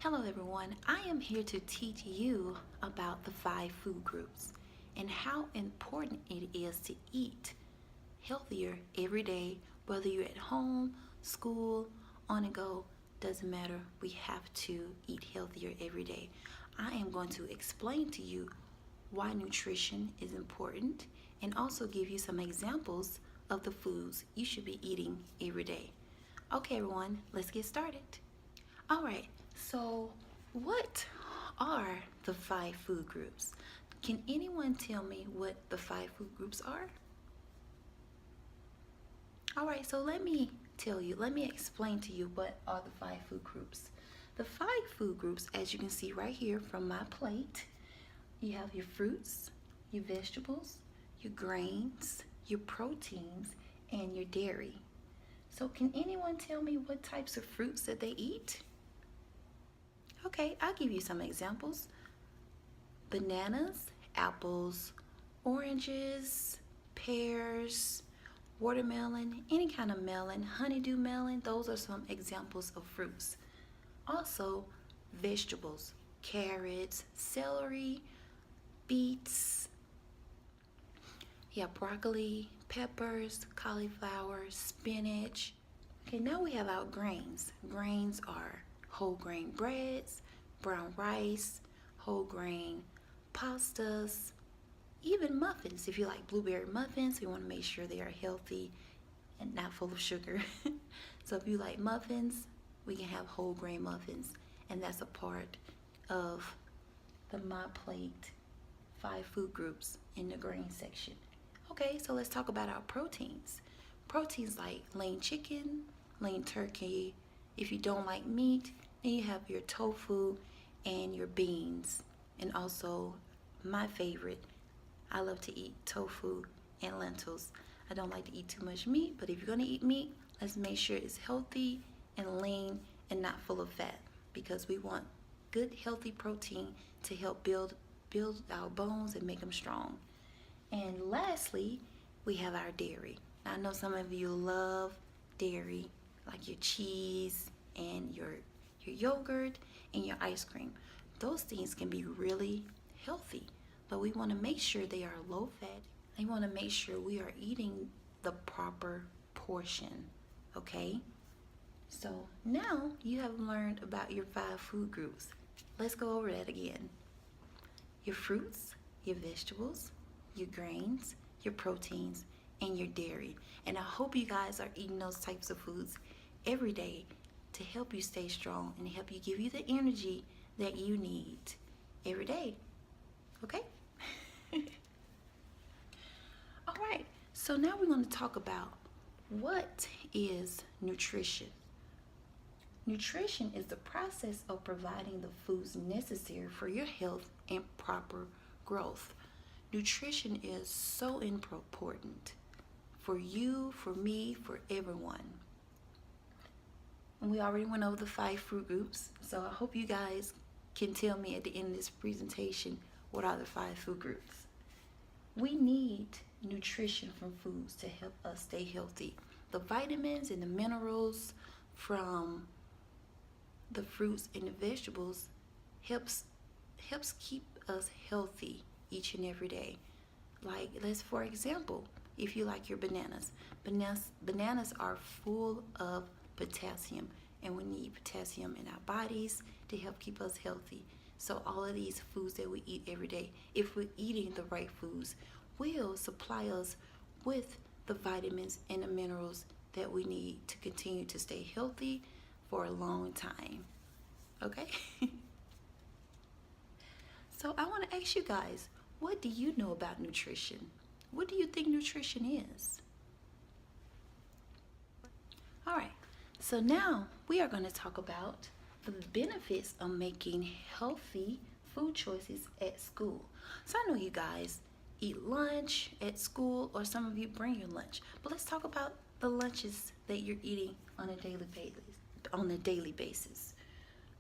Hello everyone, I am here to teach you about the 5 food groups and how important it is to eat healthier every day, whether you're at home, school, on the go, doesn't matter. We have to eat healthier every day. I am going to explain to you why nutrition is important and also give you some examples of the foods you should be eating every day. Okay, everyone, let's get started. All right, so what are the 5 food groups? Can anyone tell me what the 5 food groups are? All right, so let me explain to you what are the 5 food groups. The 5 food groups, as you can see right here from my plate, you have your fruits, your vegetables, your grains, your proteins, and your dairy. So can anyone tell me what types of fruits that they eat? Okay, I'll give you some examples. Bananas, apples, oranges, pears, watermelon, any kind of melon, honeydew melon, those are some examples of fruits. Also, vegetables, carrots, celery, beets, broccoli, peppers, cauliflower, spinach. Okay, now we have our grains. Grains are whole grain breads, brown rice, whole grain pastas, even muffins. If you like blueberry muffins, you want to make sure they are healthy and not full of sugar. So if you like muffins, we can have whole grain muffins, and that's a part of the My Plate 5 food groups in the grain section. Okay, so let's talk about our proteins. Proteins like lean chicken, lean turkey. If you don't like meat, then you have your tofu and your beans. And also, my favorite, I love to eat tofu and lentils. I don't like to eat too much meat, but if you're going to eat meat, let's make sure it's healthy and lean and not full of fat, because we want good healthy protein to help build our bones and make them strong. And lastly, we have our dairy. Now, I know some of you love dairy, like your cheese and your yogurt and your ice cream. Those things can be really healthy, but we want to make sure they are low fat. We want to make sure we are eating the proper portion, okay? So now you have learned about your 5 food groups. Let's go over that again. Your fruits, your vegetables, your grains, your proteins, and your dairy. And I hope you guys are eating those types of foods every day to help you stay strong and help you give you the energy that you need every day. Okay? All right. So now we're going to talk about what is nutrition. Nutrition is the process of providing the foods necessary for your health and proper growth. Nutrition is so important for you, for me, for everyone. And we already went over the 5 food groups, so I hope you guys can tell me at the end of this presentation what are the 5 food groups. We need nutrition from foods to help us stay healthy. The vitamins and the minerals from the fruits and the vegetables helps keep us healthy each and every day. Like, let's for example, if you like your bananas are full of potassium, and we need potassium in our bodies to help keep us healthy. So all of these foods that we eat every day, if we're eating the right foods, will supply us with the vitamins and the minerals that we need to continue to stay healthy for a long time. Okay? So I want to ask you guys, what do you know about nutrition? What do you think nutrition is? All right, so now we are going to talk about the benefits of making healthy food choices at school. So I know you guys eat lunch at school, or some of you bring your lunch, but let's talk about the lunches that you're eating on a daily basis.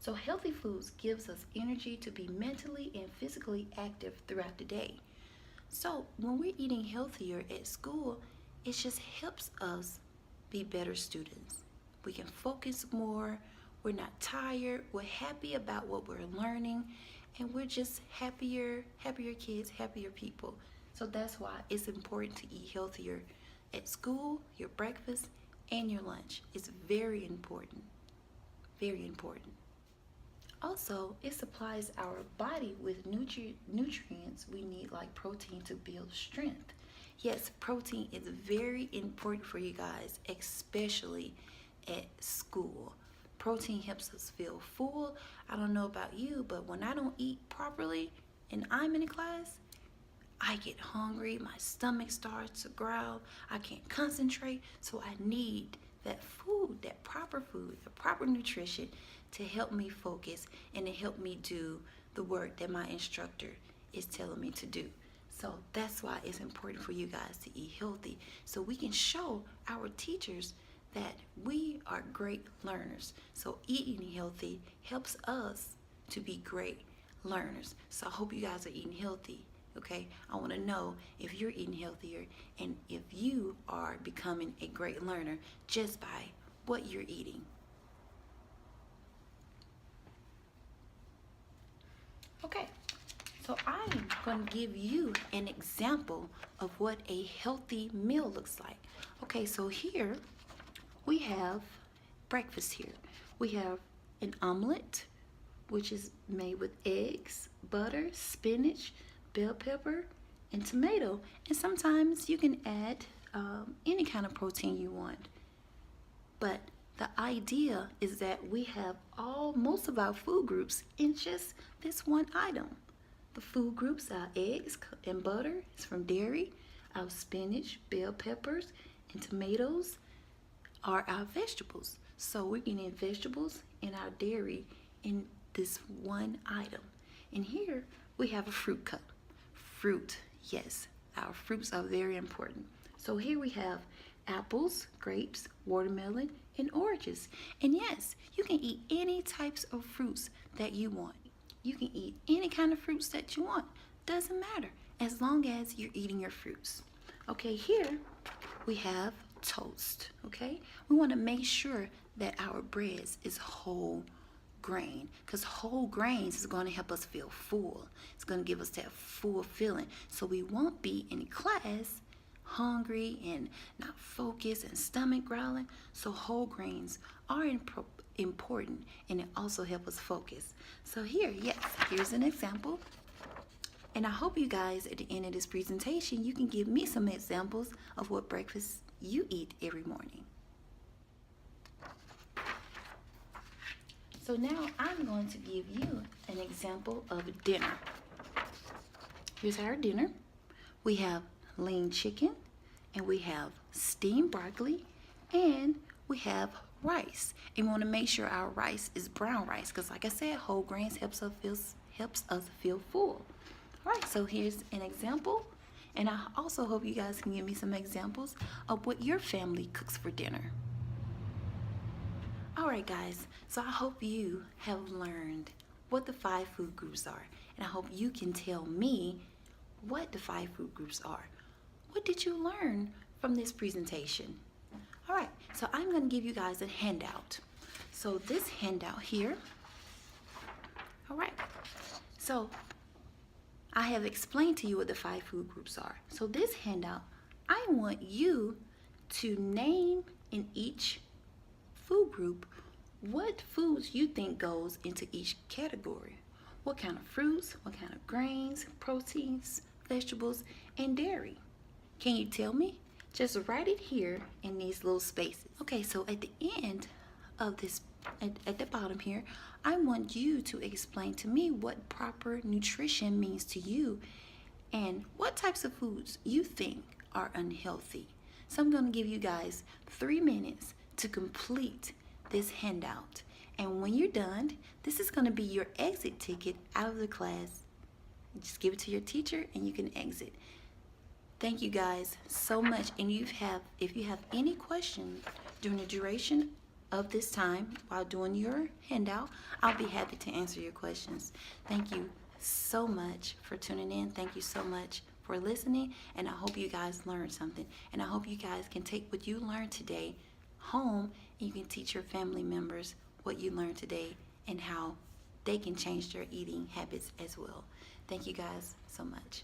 So healthy foods gives us energy to be mentally and physically active throughout the day. So when we're eating healthier at school, it just helps us be better students. We can focus more, we're not tired, we're happy about what we're learning, and we're just happier kids, happier people. So that's why it's important to eat healthier at school, your breakfast, and your lunch. It's very important. Very important. Also, it supplies our body with nutrients we need, like protein, to build strength. Yes, protein is very important for you guys, especially at school. Protein helps us feel full. I don't know about you, but when I don't eat properly and I'm in class, I get hungry, my stomach starts to growl, I can't concentrate, so I need that food, the proper nutrition to help me focus and to help me do the work that my instructor is telling me to do. So that's why it's important for you guys to eat healthy, so we can show our teachers that we are great learners. So eating healthy helps us to be great learners. So I hope you guys are eating healthy. Okay, I want to know if you're eating healthier and if you are becoming a great learner just by what you're eating. Okay, so I'm going to give you an example of what a healthy meal looks like. Okay, so here we have breakfast here. We have an omelet, which is made with eggs, butter, spinach, bell pepper, and tomato. And sometimes you can add any kind of protein you want. But the idea is that we have most of our food groups in just this one item. The food groups are eggs and butter. It's from dairy. Our spinach, bell peppers, and tomatoes are our vegetables. So we're getting vegetables and our dairy in this one item. And here we have a fruit cup. Fruit, yes, our fruits are very important. So here we have apples, grapes, watermelon, and oranges. And yes, you can eat any types of fruits that you want. You can eat any kind of fruits that you want. Doesn't matter, as long as you're eating your fruits. Okay, here we have toast. Okay, we want to make sure that our breads is whole grain, because whole grains is going to help us feel full. It's going to give us that full feeling, so we won't be in class hungry and not focused and stomach growling. So whole grains are important, and it also helps us focus. So here's an example, and I hope you guys at the end of this presentation you can give me some examples of what breakfast you eat every morning. So now I'm going to give you an example of dinner. Here's our dinner. We have lean chicken, and we have steamed broccoli, and we have rice. And we want to make sure our rice is brown rice, because like I said, whole grains helps us feel full. All right, so here's an example, and I also hope you guys can give me some examples of what your family cooks for dinner. Alright guys, so I hope you have learned what the 5 food groups are, and I hope you can tell me what the 5 food groups are. What did you learn from this presentation? Alright, so I'm going to give you guys a handout. So this handout here, alright, so I have explained to you what the 5 food groups are. So this handout, I want you to name in each food group what foods you think goes into each category. What kind of fruits, what kind of grains, proteins, vegetables, and dairy. Can you tell me? Just write it here in these little spaces. Okay, so at the end of this, at the bottom here, I want you to explain to me what proper nutrition means to you and what types of foods you think are unhealthy. So I'm going to give you guys 3 minutes to complete this handout, and when you're done, this is going to be your exit ticket out of the class. Just give it to your teacher and you can exit. Thank you guys so much, and if you have any questions during the duration of this time while doing your handout, I'll be happy to answer your questions. Thank you so much for tuning in. Thank you so much for listening, and I hope you guys learned something, and I hope you guys can take what you learned today home and you can teach your family members what you learned today and how they can change their eating habits as well. Thank you guys so much.